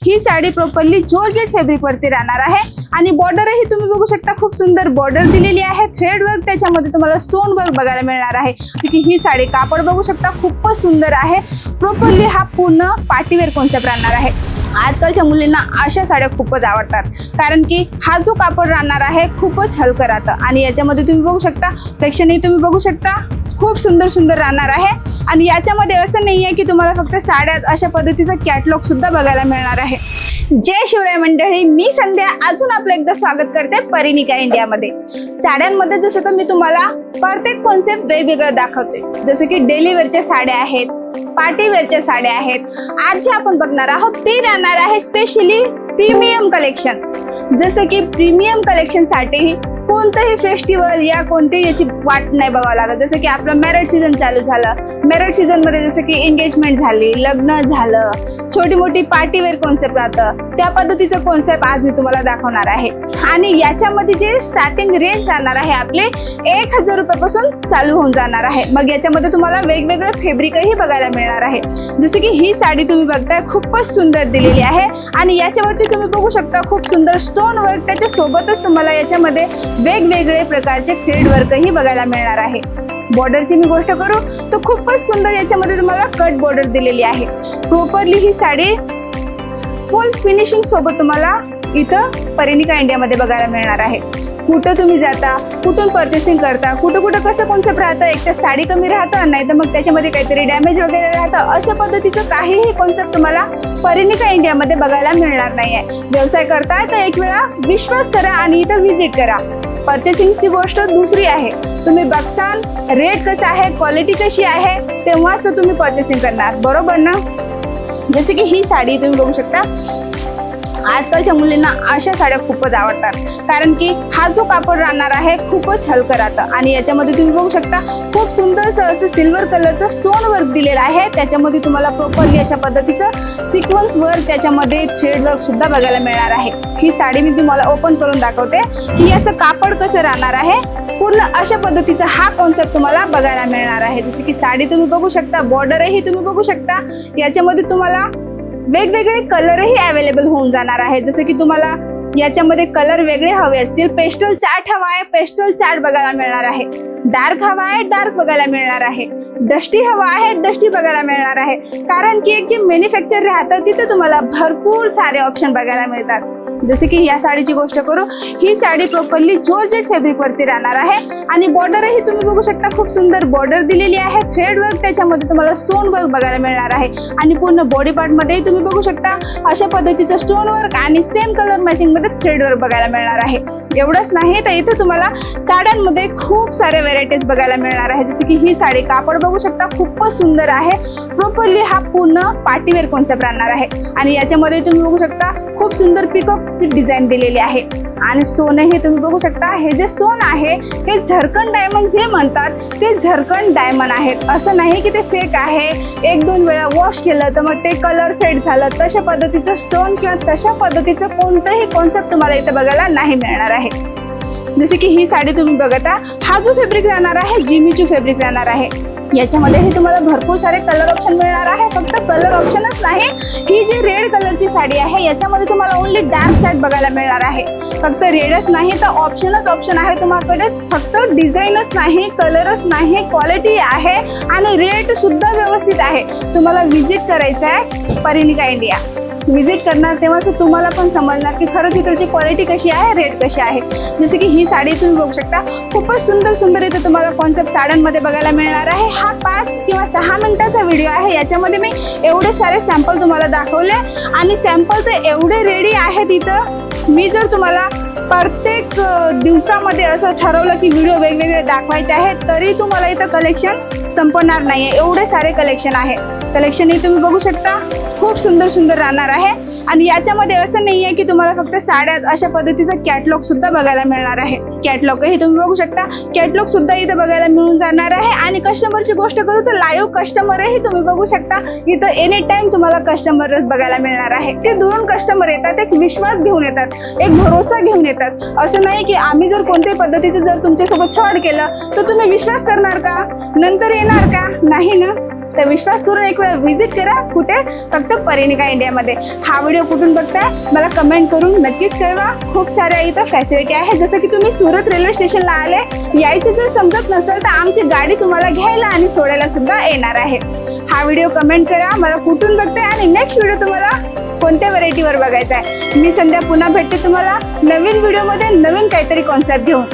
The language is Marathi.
ही साडी प्रॉपरली जॉर्जेट फॅब्रिक वरती राहणार आहे आणि बॉर्डरही तुम्ही बघू शकता, खूप सुंदर बॉर्डर दिलेली आहे। थ्रेड वर्क त्याच्यामध्ये तुम्हाला स्टोन वर्क बघायला मिळणार आहे। जसे की ही साडी कापड बघू शकता, खूपच सुंदर आहे। प्रॉपरली हा पूर्ण पार्टीवेअर कॉन्सेप्ट राहणार आहे। आजकालच्या मुलींना अशा साड्या खूपच आवडतात, कारण की हा जो कापड राहणार आहे खूपच हलकं राहतं आणि याच्यामध्ये तुम्ही बघू शकता कलेक्शनही तुम्ही बघू शकता, खूप सुंदर सुंदर राहणार आहे। आणि याच्यामध्ये असं नाही आहे की तुम्हाला फक्त साड्याच, अशा पद्धतीचा कॅटलॉग सुद्धा बघायला मिळणार आहे। जय शिवराय मंडळी, मी संध्या अजून आपलं एकदा स्वागत करते परिनिका इंडियामध्ये। साड्यांमध्ये जसं तर मी तुम्हाला प्रत्येक कॉन्सेप्ट वेगवेगळं दाखवते, जसं की डेली वेअरच्या साड्या आहेत, पार्टी वेअरच्या साड्या आहेत। आज जे आपण बघणार आहोत ते राहणार आहे स्पेशली प्रीमियम कलेक्शन। जसं की प्रीमियम कलेक्शन साठी कोणतंही फेस्टिवल या कोणतेही याची वाट नाही बघावं लागत। जसं की आपलं मॅरेज सीझन चालू झालं, मॅरेज सीझन मध्ये जसं की एंगेजमेंट झाली, लग्न झालं, छोटी मोठी पार्टी वेअर कॉन्सेप्ट राहतं, त्या पद्धतीचं कॉन्सेप्ट आज मी तुम्हाला दाखवणार आहे। आणि याच्यामध्ये जे स्टार्टिंग रेंज राहणार आहे आपले 1000 रुपयापासून चालू होऊन जाणार आहे। मग याच्यामध्ये तुम्हाला वेगवेगळे फॅब्रिकही बघायला मिळणार आहे। जसं की ही साडी तुम्ही बघताय, खूपच सुंदर दिलेली आहे आणि याच्यावरती तुम्ही बघू शकता खूप सुंदर स्टोन वर्क, त्याच्या सोबतच तुम्हाला याच्यामध्ये वेगवेगळे प्रकारचे थ्रेड वर्कही बघायला मिळणार आहे। बॉर्डरची मी गोष्ट करू तर खूपच सुंदर याच्यामध्ये तुम्हाला कट बॉर्डर दिलेली आहे। प्रॉपरली ही साडी फुल फिनिशिंग सोबत तुम्हाला इथं परिनिका इंडियामध्ये बघायला मिळणार आहे। कुठं तुम्ही जाता, कुठून परचेसिंग करता, कुठं कसं कॉन्सेप्ट राहतं, एक तर साडी कमी राहतं, नाही तर मग त्याच्यामध्ये काहीतरी डॅमेज वगैरे राहतं, अशा पद्धतीचं काहीही कॉन्सेप्ट तुम्हाला परिनिका इंडियामध्ये बघायला मिळणार नाहीये। व्यवसाय करताय तर एक वेळा विश्वास करा आणि इथं व्हिजिट करा। परचेसिंगची गोष्ट दुसरी आहे, तुम्ही बघसाल रेट कसा आहे, क्वालिटी कशी आहे, तेव्हाच तर तुम्ही परचेसिंग करणार, बरोबर ना। जसे की ही साडी तुम्ही बघू शकता, आजकालच्या मुलींना अशा साड्या खूपच आवडतात, कारण की हा जो कापड राहणार आहे खूपच हलकं राहतं आणि याच्यामध्ये तुम्ही बघू शकता खूप सुंदर असं सिल्वर कलरचं स्टोन वर्क दिलेलं आहे। त्याच्यामध्ये तुम्हाला प्रॉपरली अशा पद्धतीचं सिक्वेन्स वर्क, त्याच्यामध्ये थ्रेड वर्क सुद्धा बघायला मिळणार आहे। ही साडी मी तुम्हाला ओपन करून दाखवते की याचं कापड कसं राहणार आहे। पूर्ण अशा पद्धतीचा हा कॉन्सेप्ट तुम्हाला बघायला मिळणार आहे। जसे की साडी तुम्ही बघू शकता, बॉर्डरही तुम्ही बघू शकता, याच्यामध्ये तुम्हाला वेगवेगळे कलरही अवेलेबल होऊन जाणार आहे। जसं की तुम्हाला याच्यामध्ये कलर वेगळे हवे असतील, पेस्टल चार्ट हवा आहे, पेस्टल चार्ट बघायला मिळणार आहे, डार्क हवा आहे, डार्क बघायला मिळणार आहे, डस्टी हवा आहे, डस्टी बघायला मिळणार आहे। कारण की एक जे मॅन्युफॅक्चर राहतं तिथे तुम्हाला भरपूर सारे ऑप्शन बघायला मिळतात। जसे की या साडीची गोष्ट करू, ही साडी प्रॉपरली जॉर्जेट फॅब्रिक वरती राहणार आहे आणि बॉर्डरही तुम्ही बघू शकता, खूप सुंदर बॉर्डर दिलेली आहे। थ्रेड वर्क त्याच्यामध्ये तुम्हाला स्टोन वर्क बघायला मिळणार आहे आणि पूर्ण बॉडी पार्ट मध्ये तुम्ही बघू शकता अशा पद्धतीचं स्टोन वर्क आणि सेम कलर मॅचिंग मध्ये थ्रेड वर्क बघायला मिळणार आहे। एवढंच नाही तर इथे तुम्हाला साड्यांमध्ये खूप सारे व्हेरायटीज बघायला मिळणार आहे। जसे की ही साडी कापड बघू शकता, खूपच सुंदर आहे। प्रॉपरली हा पूर्ण पार्टीवेअर कॉन्सेप्ट राहणार आहे आणि याच्यामध्ये तुम्ही बघू शकता खूप सुंदर पिकअपची डिझाईन दिलेली आहे आणि स्टोनही तुम्ही बघू शकता। हे जे स्टोन आहे हे झरकण डायमंड जे म्हणतात ते झरकण डायमंड आहेत, असं नाही की ते फेक आहे, 1-2 वेळा वॉश केलं तर मग ते कलर फेड झालं, तशा पद्धतीचं स्टोन किंवा तशा पद्धतीचं कोणतंही कॉन्सेप्ट तुम्हाला इथे बघायला नाही मिळणार आहे। जसे की ही साडी तुम्ही बघता, हा जो फॅब्रिक राहणार आहे जिमीचू फॅब्रिक राहणार आहे। याच्यामध्येही तुम्हाला भरपूर सारे कलर ऑप्शन मिळणार आहे। फक्त कलर ऑप्शनच नाही, ही जी रेड कलरची साडी आहे याच्यामध्ये तुम्हाला ओनली डार्क चार्ट बघायला मिळणार आहे। फक्त रेडच नाही तर ऑप्शनच ऑप्शन आहे तुम्हाकडे, फक्त डिझाईनच नाही, कलरच नाही, क्वालिटी आहे आणि रेट सुद्धा व्यवस्थित आहे। तुम्हाला व्हिजिट करायचं आहे परिनिका इंडिया, व्हिजिट करणार तेव्हाच तुम्हाला पण समजणार की खरंच इथलची क्वालिटी कशी आहे, रेट कशी आहे। जसे की ही साडी तुम्ही बघू शकता, खूपच सुंदर सुंदर इथे तुम्हाला कॉन्सेप्ट साड्यांमध्ये बघायला मिळणार आहे। हा 5 किंवा 6 मिनिटाचा व्हिडिओ आहे, याच्यामध्ये मी एवढे सारे सॅम्पल तुम्हाला दाखवले आणि सॅम्पल तर एवढे रेडी आहेत इथं। मी जर तुम्हाला प्रत्येक दिवसामध्ये असं ठरवलं की व्हिडिओ वेगवेगळे दाखवायचे आहेत तरी तुम्हाला इथं कलेक्शन संपणार नाहीये, एवढे सारे कलेक्शन आहे। कलेक्शनही तुम्ही बघू शकता, खूप सुंदर सुंदर राहणार आहे आणि याच्यामध्ये असं नाहीये की तुम्हाला फक्त साड्याच, अशा पद्धतीचा कॅटलॉग सुद्धा बघायला मिळणार आहे। कॅटलॉगही तुम्ही बघू शकता, कॅटलॉग सुद्धा इथं बघायला मिळून जाणार आहे। आणि कस्टमरची गोष्ट करू तर लाईव्ह कस्टमरही तुम्ही बघू शकता, इथं एनी टाइम तुम्हाला कस्टमरच बघायला मिळणार आहे। ते दुरून कस्टमर येतात, एक विश्वास घेऊन येतात, एक भरोसा घेऊन येतात। असं नाही की आम्ही जर कोणत्याही पद्धतीचं जर तुमच्यासोबत फ्रॉड केलं तर तुम्ही विश्वास करणार का, नंतर येणार का, नाही ना। तर विश्वास करून एक वेळा व्हिजिट करा. कुठे? फक्त परिणिका इंडियामध्ये. हा व्हिडिओ कुठून बघताय मला कमेंट करून नक्कीच कळवा. खूप साऱ्या इथं फॅसिलिटी आहे. जसं की तुम्ही सुरत रेल्वे स्टेशनला आले, यायचं जर समजत नसेल तर आमची गाडी तुम्हाला घ्यायला आणि सोडायला सुद्धा येणार आहे. हा व्हिडिओ कमेंट करा मला कुठून बघताय आणि नेक्स्ट व्हिडिओ तुम्हाला कोणत्या व्हरायटीवर बघायचा आहे. मी संध्या पुन्हा भेटते तुम्हाला नवीन व्हिडिओमध्ये नवीन काहीतरी कॉन्सेप्ट घेऊन.